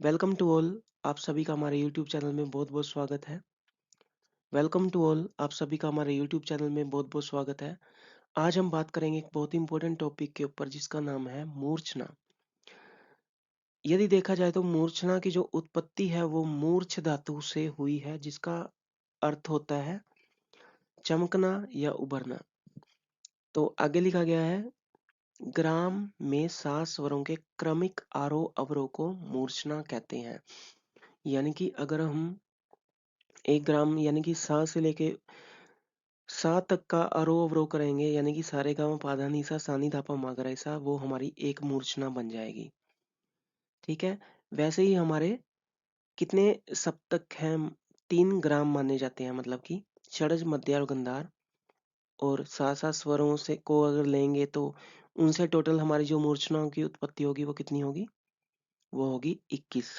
Welcome to all. आप सभी का हमारे यूट्यूब चैनल में बहुत बहुत स्वागत है। वेलकम टू ऑल, आप सभी का हमारे यूट्यूब चैनल में बहुत बहुत स्वागत है। आज हम बात करेंगे एक बहुत ही इंपॉर्टेंट टॉपिक के ऊपर जिसका नाम है मूर्छना। यदि देखा जाए तो मूर्छना की जो उत्पत्ति है वो मूर्छ धातु से हुई है, जिसका अर्थ होता है चमकना या उभरना। तो आगे लिखा गया है, ग्राम में 7 स्वरों के क्रमिक आरोह अवरोह को मूर्छना कहते हैं। यानी कि अगर हम एक ग्राम यानी कि सा से लेके 7 तक का आरोह अवरोह करेंगे, यानी कि सारे गामा पाधा निसा सानी धापा मागरा ऐसा, वो हमारी एक मूर्छना बन जाएगी। ठीक है। वैसे ही हमारे कितने सप्तक हैं? 3 ग्राम माने जाते हैं, मतलब कि षड्ज मध्य और गंधार। और 7 स्वरों से को अगर लेंगे तो उनसे टोटल हमारी जो मूर्छनाओं की उत्पत्ति होगी वो कितनी होगी? वो होगी 21।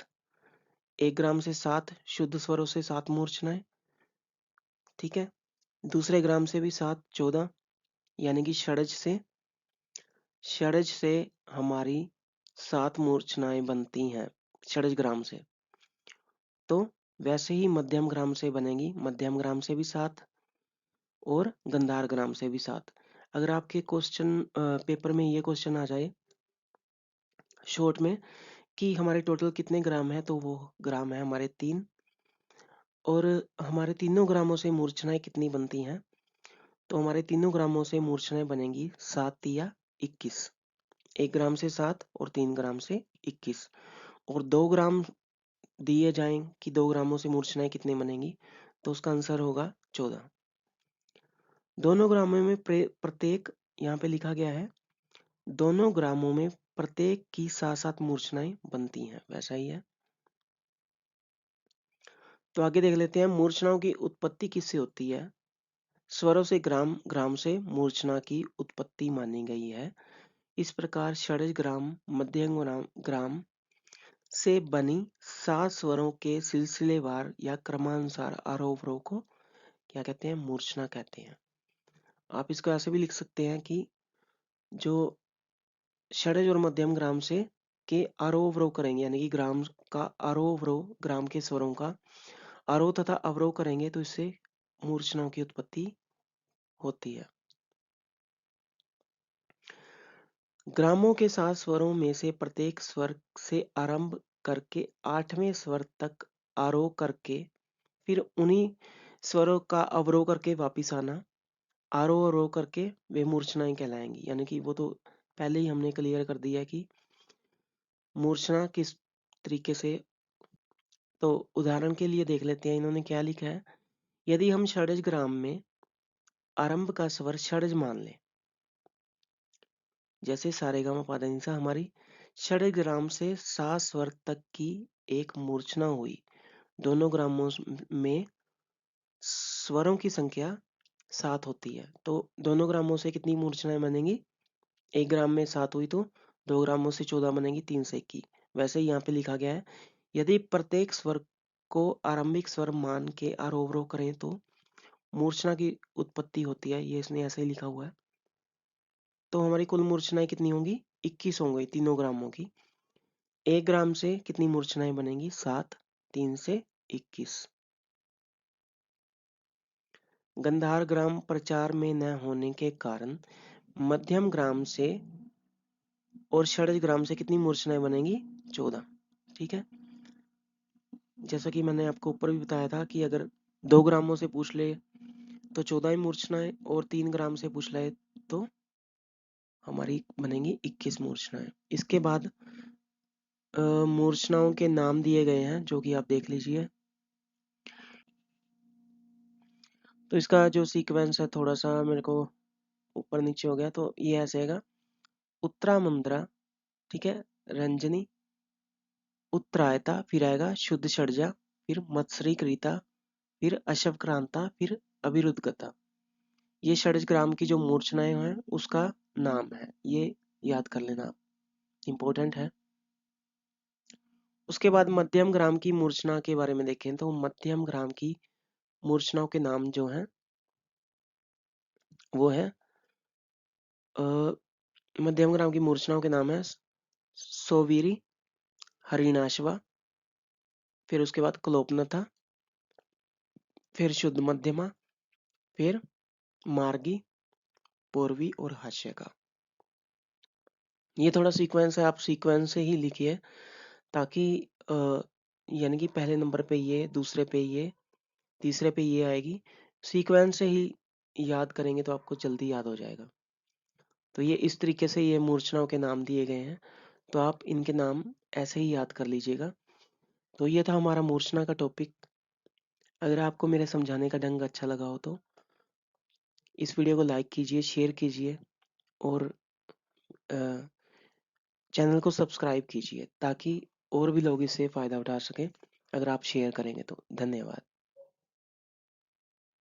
1 ग्राम से 7 शुद्ध स्वरों से 7 मूर्छनाएं। ठीक है। दूसरे ग्राम से भी 7, 14, यानी कि षड्ज से हमारी 7 मूर्छनाएं बनती हैं षड्ज ग्राम से। तो वैसे ही मध्यम ग्राम से बनेगी, मध्यम ग्राम से भी 7 और गंधार ग्राम से भी 7। अगर आपके क्वेश्चन पेपर में ये क्वेश्चन आ जाए शॉर्ट में कि हमारे टोटल कितने ग्राम है, तो वो ग्राम है हमारे 3। और हमारे तीनों ग्रामों से मूर्छनाएं कितनी बनती हैं? तो हमारे तीनों ग्रामों से मूर्छनाएं बनेंगी 7 या 21। 1 ग्राम से 7 और 3 ग्राम से 21। और 2 ग्राम दिए जाएं कि 2 ग्रामों से मूर्छनाएं कितने बनेंगी, तो उसका आंसर होगा 14। दोनों ग्रामों में प्रत्येक, यहाँ पे लिखा गया है, दोनों ग्रामों में प्रत्येक की 7-7 मूर्छनाएं बनती हैं, वैसा ही है। तो आगे देख लेते हैं, मूर्छनाओं की उत्पत्ति किससे होती है? स्वरों से ग्राम, ग्राम से मूर्छना की उत्पत्ति मानी गई है। इस प्रकार षड्ज ग्राम, मध्यम ग्राम ग्राम से बनी 7 स्वरों के सिलसिलेवार या क्रमानुसार आरोह अवरोह को क्या कहते हैं? मूर्छना कहते हैं। आप इसको ऐसे भी लिख सकते हैं कि जो षड्ज और मध्यम ग्राम से के आरोह अवरोह करेंगे, यानी कि ग्राम का आरोह अवरोह, ग्राम के स्वरों का आरोह तथा अवरोह करेंगे, तो इससे मूर्छनाओं की उत्पत्ति होती है। ग्रामों के 7 स्वरों में से प्रत्येक स्वर से आरंभ करके 8वें स्वर तक आरोह करके फिर उन्हीं स्वरों का अवरोह करके वापिस आना, आरोह अवरोह करके वे मूर्छनाएं कहलाएंगी। यानी कि वो तो पहले ही हमने क्लियर कर दिया कि मूर्छना किस तरीके से। तो उदाहरण के लिए देख लेते हैं, इन्होंने क्या लिखा है। यदि हम षड्ज ग्राम में आरंभ का स्वर षड्ज मान लें, जैसे सारेगामा पाधानीसा, हमारी षड्ज ग्राम से 7 स्वर तक की एक मूर्छना हुई। दोनों ग्रामों में स्वरों की संख्या 7 होती है, तो दोनों ग्रामों से कितनी मूर्छनाएं बनेंगी? 1 ग्राम में 7 हुई तो 2 ग्रामों से 14 बनेगी, 3 से 21। वैसे ही यहाँ पे लिखा गया है, यदि प्रत्येक स्वर को आरंभिक स्वर मान के आरोह अवरोह करें तो मूर्छना की उत्पत्ति होती है। ये इसने ऐसे ही लिखा हुआ है। तो हमारी कुल मूर्छनाएं कितनी होंगी? 21 होंगी तीनों ग्रामों की। 1 ग्राम से कितनी मूर्छनाएं बनेंगी? 7, 3 से 21। गंधार ग्राम प्रचार में न होने के कारण मध्यम ग्राम से और षड्ज ग्राम से कितनी मूर्छनाएं बनेंगी? 14। ठीक है। जैसा कि मैंने आपको ऊपर भी बताया था कि अगर 2 ग्रामों से पूछ ले तो 14 ही मूर्छनाएं, और 3 ग्राम से पूछ ले तो हमारी बनेंगी 21 मूर्छनाएं। इसके बाद मूर्छनाओं के नाम दिए गए हैं, जो कि आप देख लीजिए। तो इसका जो सीक्वेंस है थोड़ा सा मेरे को ऊपर नीचे हो गया, तो ये ऐसे आएगा। उत्तरा मुंद्रा, ठीक है, रंजनी, उत्तरायता, फिर आएगा शुद्ध षड्जा, फिर मत्सरी कृता, फिर अशवक्रांता, फिर अविरुद्धगता। ये षड्ज ग्राम की जो मूर्छनाएं हैं उसका नाम है, ये याद कर लेना, इंपॉर्टेंट है। उसके बाद मध्यम ग्राम की मूर्छना के बारे में देखें तो मध्यम ग्राम की मूर्छनाओं के नाम जो हैं वो है, मध्यम ग्राम की मूर्छनाओं के नाम है सोवीरी, हरिणाशवा, फिर उसके बाद क्लोपनथा, फिर शुद्ध मध्यमा, फिर मार्गी, पूर्वी और हास्य का। ये थोड़ा सीक्वेंस है, आप सीक्वेंस से ही लिखिए ताकि यानी कि पहले नंबर पे ये, दूसरे पे ये, तीसरे पे ये आएगी। सीक्वेंस से ही याद करेंगे तो आपको जल्दी याद हो जाएगा। तो ये इस तरीके से ये मूर्छनाओं के नाम दिए गए हैं, तो आप इनके नाम ऐसे ही याद कर लीजिएगा। तो ये था हमारा मूर्छना का टॉपिक। अगर आपको मेरे समझाने का ढंग अच्छा लगा हो तो इस वीडियो को लाइक कीजिए, शेयर कीजिए और चैनल को सब्सक्राइब कीजिए ताकि और भी लोग इससे फ़ायदा उठा सकें अगर आप शेयर करेंगे तो। धन्यवाद।